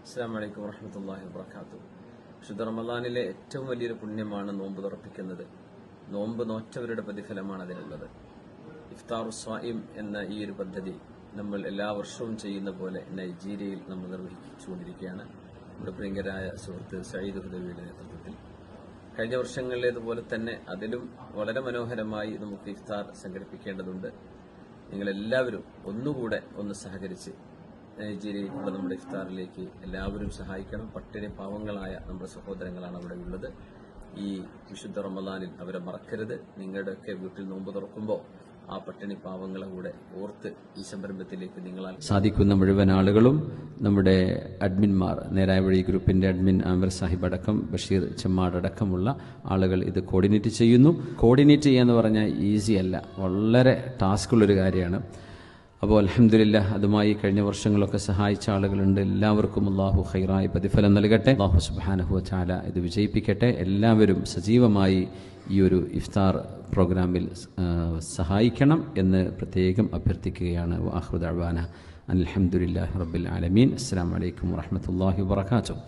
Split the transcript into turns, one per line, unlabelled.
അസ്സലാമു അലൈക്കും വറഹ്മത്തുള്ളാഹി വബറകാതുഹു. വിശുദ്ധ റമദാനിലെ ഏറ്റവും വലിയൊരു പുണ്യമാണ് നോമ്പ് തുറപ്പിക്കുന്നത്. നോമ്പ് നോറ്റവരുടെ പ്രതിഫലമാണ് അതിനുള്ളത്. ഇഫ്താറു സ്വായിം എന്ന ഈ ഒരു പദ്ധതി നമ്മൾ എല്ലാ വർഷവും ചെയ്യുന്ന പോലെ നൈജീരിയയിൽ നമ്മൾ നിർവഹിച്ചുകൊണ്ടിരിക്കുകയാണ്. നമ്മുടെ പ്രിയങ്കരായ സുഹൃത്ത് സയ്യിദ് ഹുദവിയുടെ നേതൃത്വത്തിൽ കഴിഞ്ഞ വർഷങ്ങളിലേതുപോലെ തന്നെ അതിലും വളരെ മനോഹരമായി നമുക്ക് ഇഫ്താർ സംഘടിപ്പിക്കേണ്ടതുണ്ട്. നിങ്ങളെല്ലാവരും ഒന്നുകൂടെ സഹകരിച്ച് നൈജീരിയയിലുള്ള നമ്മുടെ ഇഫ്താറിലേക്ക് എല്ലാവരും സഹായിക്കണം. പട്ടിണി പാവങ്ങളായ നമ്മുടെ സഹോദരങ്ങളാണ് അവിടെ ഉള്ളത്. ഈ വിശുദ്ധ റമദാനിൽ അവരെ മറക്കരുത്. നിങ്ങളുടെയൊക്കെ വീട്ടിൽ നോമ്പ് തുറക്കുമ്പോൾ ആ പട്ടിണി പാവങ്ങളെ കൂടെ ഓർത്ത് ഈ സംരംഭത്തിലേക്ക് നിങ്ങളാൽ സാധിക്കുന്ന മുഴുവൻ ആളുകളും നമ്മുടെ അഡ്മിന്മാർ, നേരായ വഴി ഗ്രൂപ്പിന്റെ അഡ്മിൻ ആമിർ സാഹിബ് അടക്കം ബഷീർ ചെമ്മാട് അടക്കമുള്ള ആളുകൾ ഇത് കോർഡിനേറ്റ് ചെയ്യുന്നു. കോർഡിനേറ്റ് ചെയ്യാന്ന് പറഞ്ഞാൽ ഈസി അല്ല, വളരെ ടാസ്കുള്ളൊരു കാര്യമാണ്. അപ്പോൾ അൽഹംദുലില്ലാഹ് അതുമായി കഴിഞ്ഞ വർഷങ്ങളൊക്കെ സഹായിച്ച ആളുകളുണ്ട്. എല്ലാവർക്കും അല്ലാഹു ഖൈറായ പ്രതിഫലം നൽകട്ടെ. അല്ലാഹു സുബ്ഹാനഹു വ തആല ഇത് വിജയിപ്പിക്കട്ടെ. എല്ലാവരും സജീവമായി ഈ ഒരു ഇഫ്താർ പ്രോഗ്രാമിൽ സഹായിക്കണം എന്ന് പ്രത്യേകം അഭ്യർത്ഥിക്കുകയാണ്. വആഖിറു ദഅ്വാനാ അൽഹംദുലില്ലാഹി റബ്ബിൽ ആലമീൻ. അസ്സലാമു അലൈക്കും വറഹ്മത്തുള്ളാഹി വബറകാതുഹു.